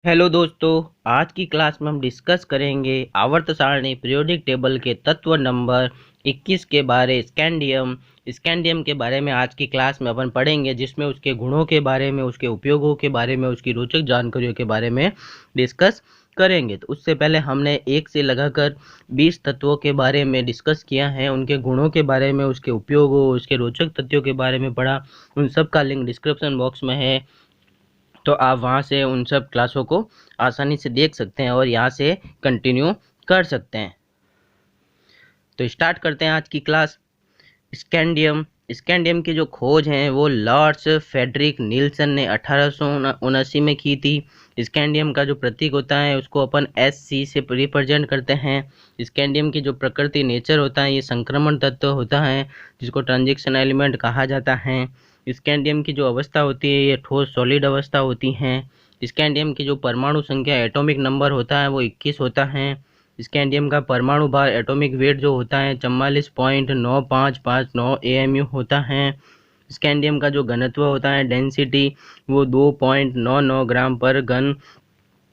Hello दोस्तों, आज की क्लास में हम डिस्कस करेंगे आवर्त सारणी पीरियोडिक टेबल के तत्व नंबर 21 के बारे स्कैंडियम के बारे में आज की क्लास में अपन पढ़ेंगे, जिसमें उसके गुणों के बारे में, उसके उपयोगों के बारे में, उसकी रोचक जानकारियों के बारे में डिस्कस करेंगे। तो उससे पहले हमने 1 से लगाकर 20 तत्वों के बारे में डिस्कस किया है, उनके गुणों के बारे में, उसके उपयोगों, उसके रोचक तथ्यों के बारे में पढ़ा। उन सब का लिंक डिस्क्रिप्शन बॉक्स में है, तो आप वहां से उन सब क्लासों को आसानी से देख सकते हैं और यहाँ से कंटिन्यू कर सकते हैं। तो स्टार्ट करते हैं आज की क्लास। स्कैंडियम की जो खोज है वो लॉर्ड्स फ्रेडरिक नील्सन ने 1879 में की थी। स्कैंडियम का जो प्रतीक होता है उसको अपन SC से रिप्रेजेंट करते हैं। स्कैंडियम की जो प्रकृति नेचर होता है, ये संक्रमण तत्व होता है जिसको ट्रांजिशन एलिमेंट कहा जाता है। स्कैंडियम की जो अवस्था होती है ये ठोस सॉलिड अवस्था होती है। स्कैंडियम की जो परमाणु संख्या एटॉमिक नंबर होता है वो 21 होता है। स्कैंडियम का परमाणु भार एटॉमिक वेट जो होता है 44.9559 AMU होता है। स्कैंडियम का जो घनत्व होता है डेंसिटी वो 2.99 ग्राम पर घन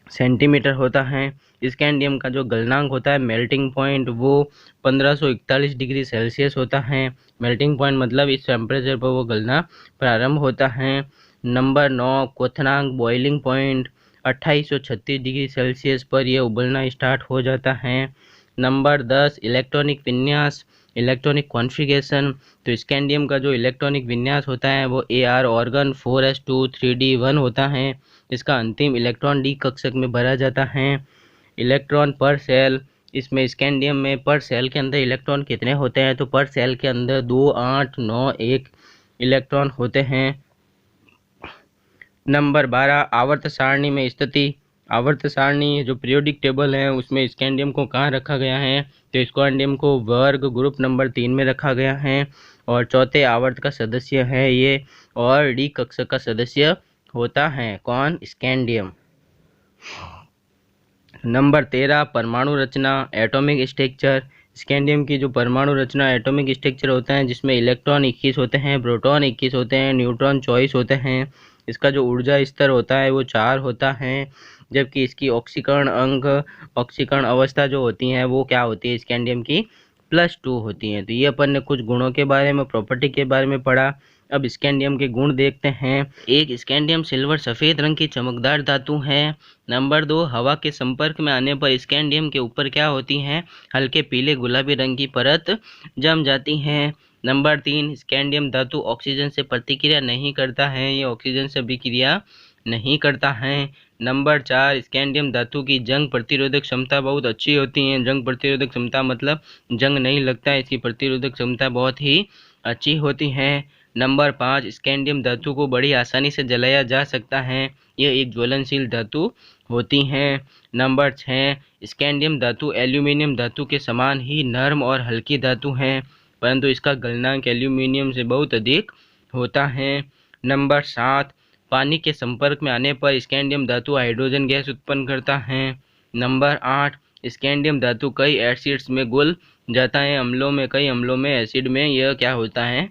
सेंटीमीटर होता है। स्कैंडियम का जो गलनांक होता है मेल्टिंग पॉइंट वो 1541 डिग्री सेल्सियस होता है। मेल्टिंग पॉइंट मतलब इस टेम्परेचर पर वो गलना प्रारंभ होता है। नंबर 9 क्वथनांक बॉइलिंग पॉइंट 2836 डिग्री सेल्सियस पर यह उबलना स्टार्ट हो जाता है। नंबर 10 इलेक्ट्रॉनिक विन्यास, इलेक्ट्रॉनिक कॉन्फ़िगरेशन। तो स्कैंडियम का जो इलेक्ट्रॉनिक विन्यास होता है वो AR ऑर्गन 4s2 3d1 होता है। इसका अंतिम इलेक्ट्रॉन डी कक्षक में भरा जाता है। इलेक्ट्रॉन पर सेल, इसमें स्कैंडियम में पर सेल के अंदर इलेक्ट्रॉन कितने होते हैं, तो पर सेल के अंदर 2, 8, 9, 1 इलेक्ट्रॉन होते हैं। नंबर 12 आवर्त सारणी में स्थिति। आवर्त सारणी जो पीरियोडिक टेबल है उसमें स्कैंडियम को कहाँ रखा गया है, तो स्कैंडियम को वर्ग ग्रुप नंबर 3 में रखा गया है और चौथे आवर्त का सदस्य है ये, और डी कक्षक का सदस्य होता है कौन, स्कैंडियम। नंबर 13 परमाणु रचना एटॉमिक स्ट्रक्चर। स्कैंडियम की जो परमाणु रचना एटॉमिक स्ट्रक्चर होता है जिसमें इलेक्ट्रॉन 21 होते हैं, प्रोटॉन 21 होते हैं, न्यूट्रॉन 24 होते हैं। इसका जो ऊर्जा स्तर होता है वो 4 होता है, जबकि इसकी ऑक्सीकरण अवस्था जो होती है वो क्या होती है स्कैंडियम की, +2 होती है। तो ये अपन ने कुछ गुणों के बारे में, प्रॉपर्टी के बारे में पढ़ा। अब स्कैंडियम के गुण देखते हैं। एक, स्कैंडियम सिल्वर सफ़ेद रंग की चमकदार धातु है। नंबर 2, हवा के संपर्क में आने पर स्कैंडियम के ऊपर क्या होती हैं, हल्के पीले गुलाबी रंग की परत जम जाती है। नंबर 3, स्कैंडियम धातु ऑक्सीजन से प्रतिक्रिया नहीं करता है, ये ऑक्सीजन से अभिक्रिया नहीं करता है। नंबर 4, स्कैंडियम धातु की जंग प्रतिरोधक क्षमता बहुत अच्छी होती है। जंग प्रतिरोधक क्षमता मतलब जंग नहीं लगता है, इसकी प्रतिरोधक क्षमता बहुत ही अच्छी होती है। नंबर 5, स्कैंडियम धातु को बड़ी आसानी से जलाया जा सकता है, यह एक ज्वलनशील धातु होती हैं। नंबर 6, स्कैंडियम धातु एल्यूमिनियम धातु के समान ही नर्म और हल्की धातु है, परंतु इसका गलनांक एल्यूमिनियम से बहुत अधिक होता है। नंबर 7, पानी के संपर्क में आने पर स्कैंडियम धातु हाइड्रोजन गैस उत्पन्न करता है। नंबर 8, स्कैंडियम धातु कई एसिड्स में घुल जाता है, अम्लों में, कई अम्लों में, एसिड में यह क्या होता है,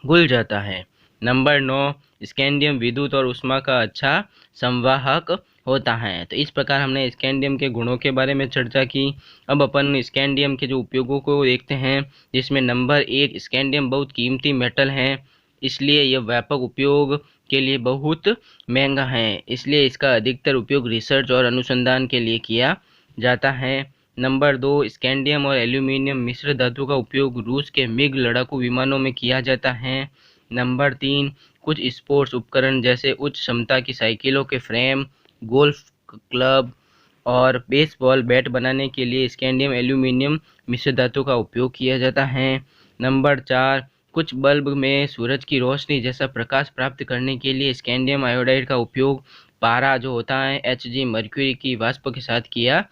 घुल जाता है। नंबर 9, स्कैंडियम विद्युत और ऊष्मा का अच्छा संवाहक होता है। तो इस प्रकार हमने स्कैंडियम के गुणों के बारे में चर्चा की। अब अपन स्कैंडियम के जो उपयोगों को देखते हैं, जिसमें नंबर 1, स्कैंडियम बहुत कीमती मेटल है, इसलिए यह व्यापक उपयोग के लिए बहुत महंगा है, इसलिए इसका अधिकतर उपयोग रिसर्च और अनुसंधान के लिए किया जाता है। नंबर 2, स्कैंडियम और एल्यूमिनियम मिश्र धातु का उपयोग रूस के मिग लड़ाकू विमानों में किया जाता है। नंबर 3, कुछ स्पोर्ट्स उपकरण जैसे उच्च क्षमता की साइकिलों के फ्रेम, गोल्फ क्लब और बेसबॉल बैट बनाने के लिए स्कैंडियम एल्यूमिनियम मिश्र धातु का उपयोग किया जाता है। नंबर 4, कुछ बल्ब में सूरज की रोशनी जैसा प्रकाश प्राप्त करने के लिए स्कैंडियम आयोडाइड का उपयोग पारा जो होता है Hg मर्क्यूरी की वाष्प के साथ किया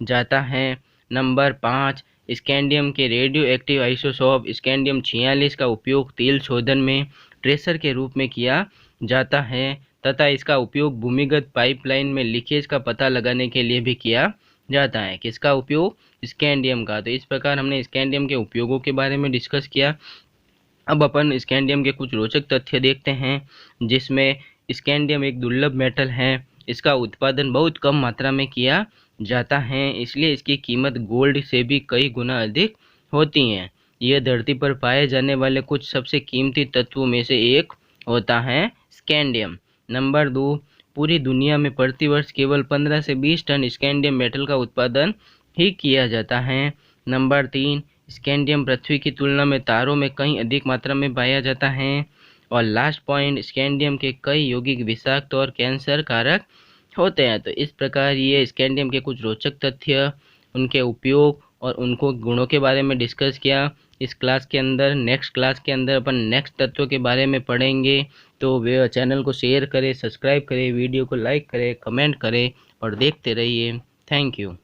जाता है। नंबर 5, स्कैंडियम के रेडियो एक्टिव आइसोटोप स्कैंडियम 46 का उपयोग तेल शोधन में ट्रेसर के रूप में किया जाता है तथा इसका उपयोग भूमिगत पाइपलाइन में लीकेज का पता लगाने के लिए भी किया जाता है। किसका उपयोग, स्कैंडियम का। तो इस प्रकार हमने स्कैंडियम के उपयोगों के बारे में डिस्कस किया। अब अपन स्कैंडियम के कुछ रोचक तथ्य देखते हैं, जिसमें स्कैंडियम एक दुर्लभ मेटल है, इसका उत्पादन बहुत कम मात्रा में किया जाता है, इसलिए इसकी कीमत गोल्ड से भी कई गुना अधिक होती है। यह धरती पर पाए जाने वाले कुछ सबसे कीमती तत्वों में से एक होता है स्कैंडियम। नंबर 2, पूरी दुनिया में प्रतिवर्ष केवल 15 से 20 टन स्कैंडियम मेटल का उत्पादन ही किया जाता है। नंबर 3, स्कैंडियम पृथ्वी की तुलना में तारों में कहीं अधिक मात्रा में पाया जाता है। और लास्ट पॉइंट, स्कैंडियम के कई यौगिक विषाक्त और कैंसर कारक होते हैं। तो इस प्रकार ये स्कैंडियम के कुछ रोचक तथ्य, उनके उपयोग और उनको गुणों के बारे में डिस्कस किया इस क्लास के अंदर। नेक्स्ट क्लास के अंदर अपन नेक्स्ट तत्वों के बारे में पढ़ेंगे। तो वे चैनल को शेयर करें, सब्सक्राइब करें, वीडियो को लाइक करें, कमेंट करें और देखते रहिए। Thank you.